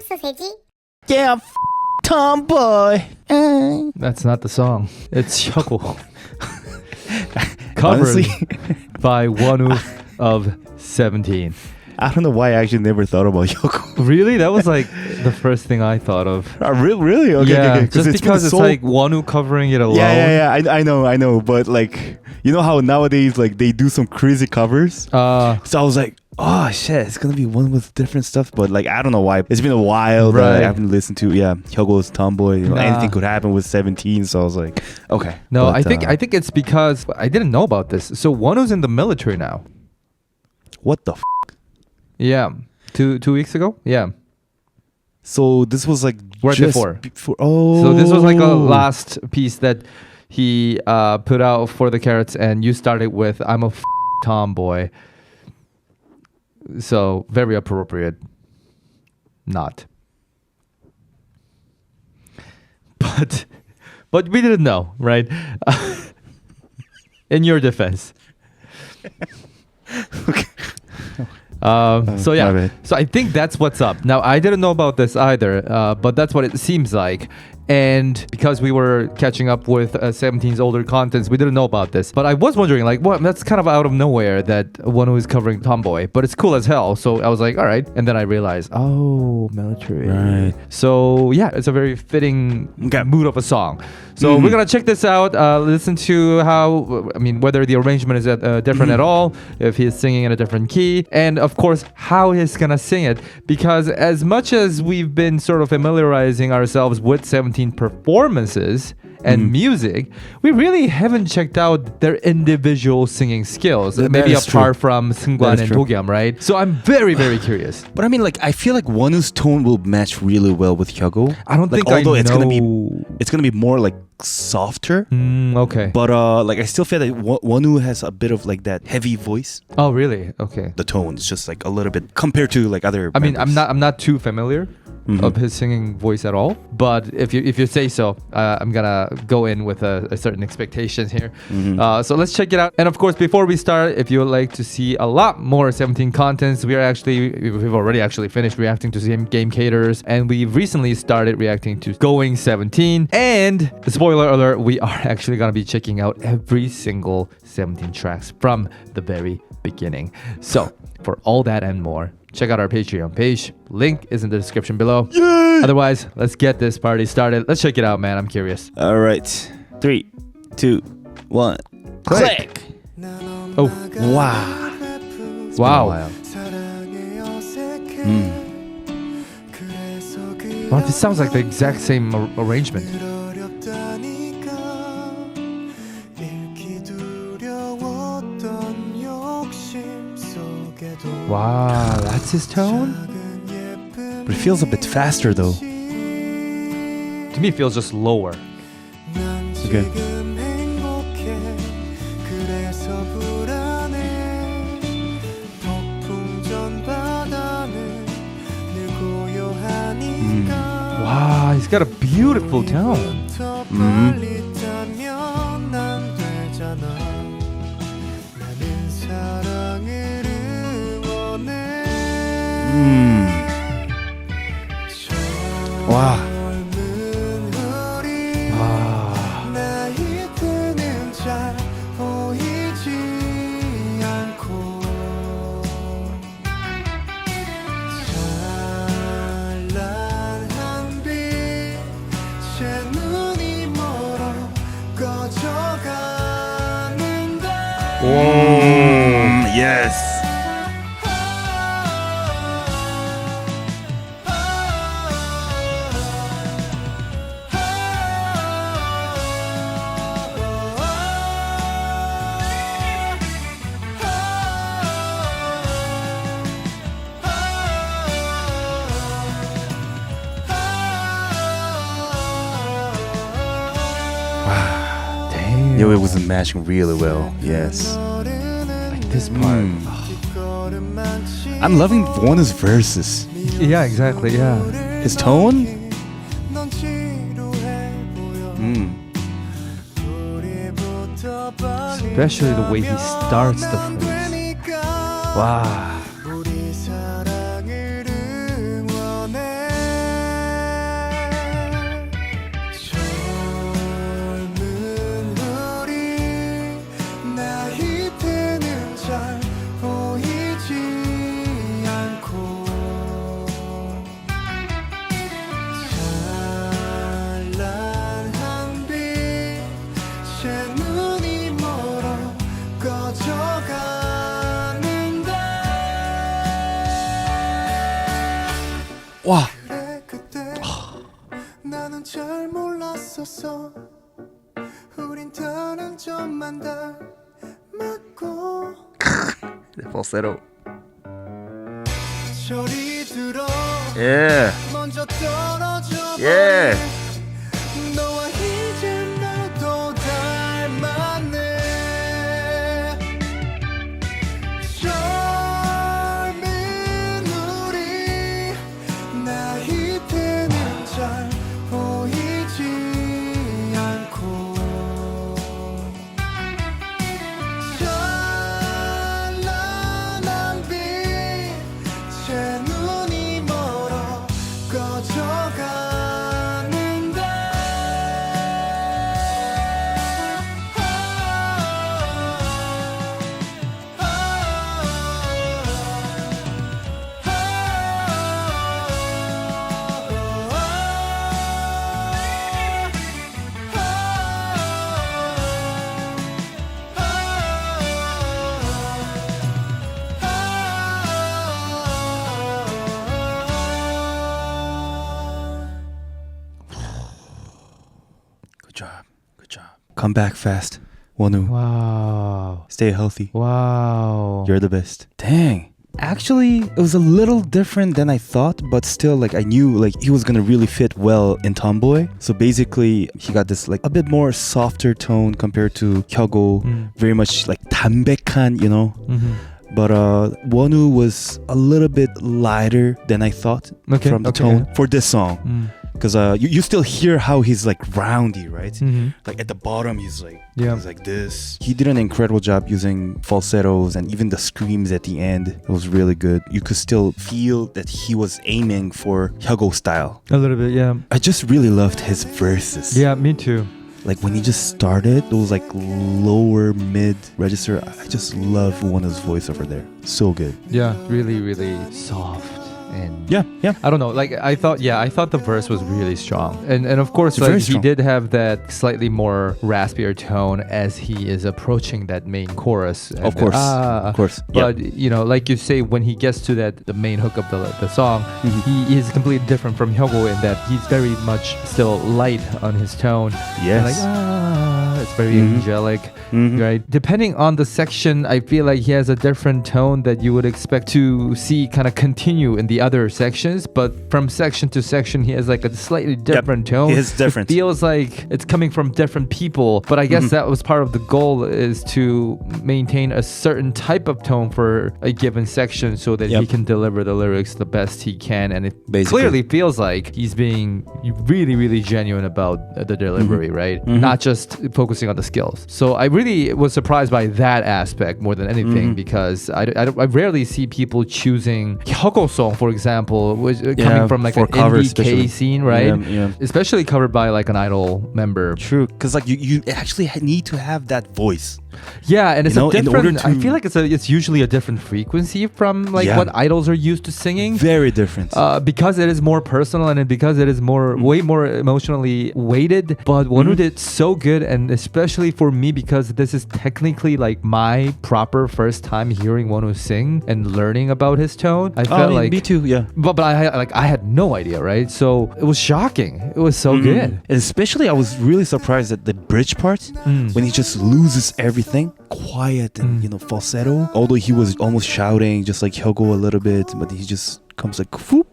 쓰세지? Yeah, tomboy. That's not the song. It's HyukOh. Honestly, Covered by Wonwoo of 17. I don't know why I actually never thought about HyukOh. Really? That was like the first thing I thought of. Really? Okay, yeah, okay. just because it's like Wonwoo covering it alone. Yeah. I know. But like, you know how nowadays like they do some crazy covers. So I was like, oh shit, it's gonna be one with different stuff. But like, I don't know why. It's been a while that I haven't listened to. Yeah, HyukOh's Tomboy. You know, anything could happen with 17. So I was like, okay. No, but, I think it's because I didn't know about this. So Wonwoo's in the military now. What the? Yeah, 2 weeks ago. Yeah. So this was like Right just before. Oh. So this was like a last piece that he put out for the Carrots, and you started with "I'm a tomboy." So very appropriate. Not. But we didn't know, right? In your defense. Okay. So yeah, so I think that's what's up. Now I didn't know about this either, but that's what it seems like. And because we were catching up with 17's older contents, we didn't know about this. But I was wondering, like, what? That's kind of out of nowhere that Wonwoo is covering Tomboy, but it's cool as hell. So I was like, all right. And then I realized, oh, military. Right. So yeah, it's a very fitting mood of a song. So we're gonna check this out. Listen to whether the arrangement is different at all, if he's singing in a different key, and of course how he's gonna sing it. Because as much as we've been sort of familiarizing ourselves with 17 performances and music, we really haven't checked out their individual singing skills. Maybe apart from Seungkwan and Dogyam, right? So I'm very, very curious. But I mean, like, I feel like Wonwoo's tone will match really well with HyukOh. I don't think although I know. it's gonna be more like softer. Okay. But like, I still feel that Wonwoo has a bit of like that heavy voice. Oh, really? Okay. The tone is just like a little bit compared to like other. I mean, members. I'm not too familiar of his singing voice at all. But if you say so, I'm gonna go in with a certain expectations here. So let's check it out. And of course, before we start, if you would like to see a lot more 17 contents, we've already actually finished reacting to some game caters, and we've recently started reacting to Going 17. And spoiler alert, we are actually gonna be checking out every single 17 tracks from the very beginning. So for all that and more, check out our Patreon page. Link is in the description below. Yay! Otherwise, let's get this party started. Let's check it out, man. I'm curious. All right. 3, 2, 1. Click. Oh, Wow. wow. Wow, this sounds like the exact same arrangement. Wow, that's his tone? But it feels a bit faster though. To me, it feels just lower. Okay. Wow, he's got a beautiful tone. Wow. Yes. Damn. Yo, it was matching really well. Yes. Like this part. I'm loving Wonwoo's verses. Yeah, exactly. Yeah. His tone. Especially the way he starts the phrase. Wow. 와. 나는 잘 몰랐었어. 우린 다른 점만 닮았고. Falsetto. 저리 들어. Yeah. 먼저 떨어져. Yeah. 너와 이제 나도 닮았네. 젊은 우리 나이 때는 잘 보이지 않고 찬란한 빛 제 눈이 멀어 꺼져가는데 Good job. Good job. Come back fast. Wonwoo. Wow. Stay healthy. Wow. You're the best. Dang. Actually, it was a little different than I thought, but still, like, I knew, like, he was gonna really fit well in Tomboy. So basically, he got this, like, a bit more softer tone compared to HyukOh. Very much, like, 담백한, you know? But Wonwoo was a little bit lighter than I thought from the tone for this song. Because you still hear how he's like roundy, right? Like at the bottom, he's like this. He did an incredible job using falsettos and even the screams at the end. It was really good. You could still feel that he was aiming for HyukOh style. A little bit, yeah. I just really loved his verses. Yeah, me too. Like when he just started, those like lower mid register. I just love Wonwoo's voice over there. So good. Yeah, really, really soft. And Yeah. I don't know, like I thought the verse was really strong, and of course It's very like he strong. did have that slightly more raspier tone as he is approaching that main chorus. And Of course. But you know, like you say, when he gets to the main hook of the song, he is completely different from HyukOh in that he's very much still light on his tone. And Yes. like it's very angelic, right? Depending on the section, I feel like he has a different tone that you would expect to see kind of continue in the other sections, but from section to section he has like a slightly different tone. It is different. It feels like it's coming from different people, but I guess that was part of the goal, is to maintain a certain type of tone for a given section so that he can deliver the lyrics the best he can, and it clearly feels like he's being really, really genuine about the delivery, right? Not just focusing on the skills. So I really was surprised by that aspect more than anything, because I rarely see people choosing HyukOh song, for example, coming from like an indie K scene, right? Especially covered by like an idol member. True, because like you actually need to have that voice. Yeah, and it's a different. I feel like to it's usually a different frequency from like what idols are used to singing. Very different. Because it is more personal and because it is way more emotionally weighted. But Wonwoo did so good, and especially for me, because this is technically like my proper first time hearing Wonwoo sing and learning about his tone. I felt like me too. Yeah. But I had no idea, right? So it was shocking. It was so good. And especially, I was really surprised at the bridge part when he just loses everything, quiet and falsetto. Although he was almost shouting, just like HyukOh a little bit, but he just comes like whoop,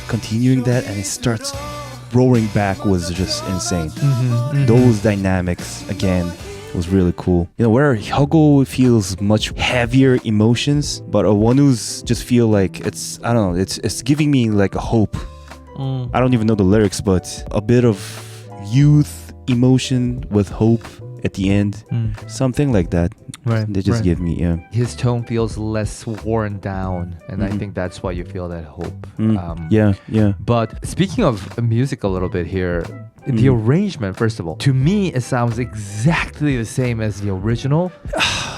continuing that, and it starts roaring back. Was just insane. Those dynamics again was really cool. Where HyukOh feels much heavier emotions, but Wonwoo's just feel like it's giving me like a hope. I don't even know the lyrics, but a bit of youth emotion with hope at the end, something like that. Right. They just give me, His tone feels less worn down, and I think that's why you feel that hope. Yeah. But speaking of music a little bit here, the arrangement, first of all, to me, it sounds exactly the same as the original,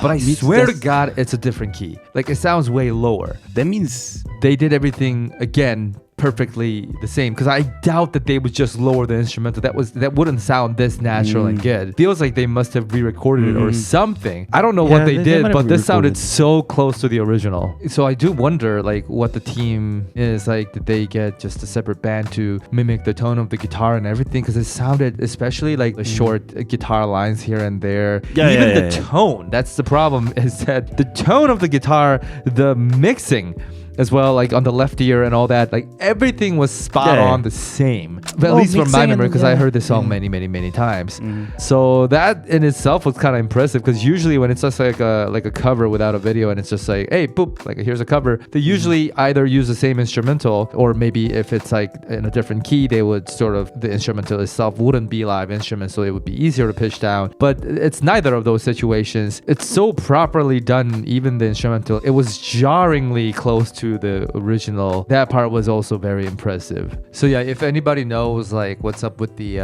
but I swear to God, it's a different key. Like, it sounds way lower. That means they did everything, again, perfectly the same, because I doubt that they would just lower the instrumental. That wouldn't sound this natural and good. Feels like they must have re-recorded it or something. I don't know what they did, but this sounded so close to the original. So I do wonder like what the team is like. Did they get just a separate band to mimic the tone of the guitar and everything? Because it sounded, especially like the short guitar lines here and there, even the tone. That's the problem, is that the tone of the guitar, the mixing as well, like on the left ear and all that, like everything was spot on the same. But at least from my memory, because I heard this song many times. So that in itself was kind of impressive, because usually when it's just like a cover without a video and it's just like, hey, boop, like here's a cover, they usually either use the same instrumental, or maybe if it's like in a different key, they would sort of, the instrumental itself wouldn't be live instrument, so it would be easier to pitch down. But it's neither of those situations. It's so properly done, even the instrumental. It was jarringly close to the original. That part was also very impressive. So yeah, if anybody knows like what's up with the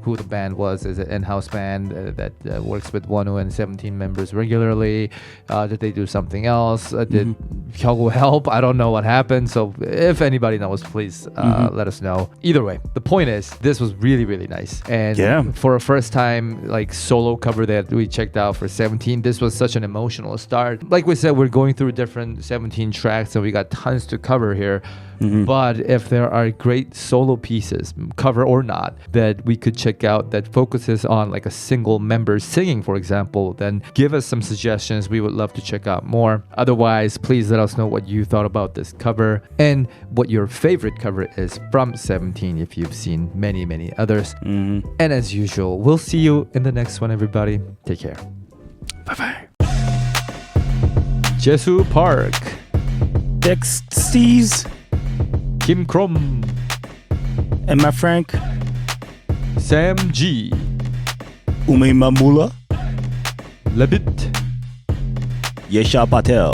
who the band was, is it in-house band that works with Wonwoo and 17 members regularly? Did they do something else? Did HyukOh help? I don't know what happened. So if anybody knows, please let us know. Either way, the point is this was really nice, and for a first time like solo cover that we checked out for 17, this was such an emotional start. Like we said, we're going through different 17 tracks and we got tons to cover here. But if there are great solo pieces, cover or not, that we could check out that focuses on like a single member singing, for example, then give us some suggestions. We would love to check out more. Otherwise, please let us know what you thought about this cover and what your favorite cover is from 17 if you've seen many others. And as usual, we'll see you in the next one, everybody. Take care. Bye-bye. Jesu Park, Dexties, Kim Krom, and my Frank, Sam G, Ume Mamula, Lebit, Yesha Patel,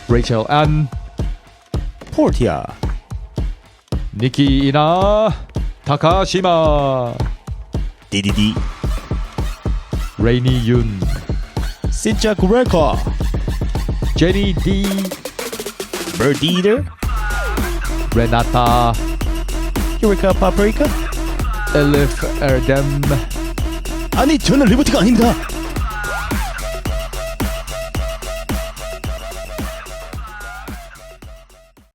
Rachel Ann, Portia, Nikki Ina, Takashima, DDD, Rainy Yun, Sinchak Reka, Jenny D, Bird Eater, Renata, Eureka Paprika. Elif Erdem. 아니 저는 리버티가 아닙니다.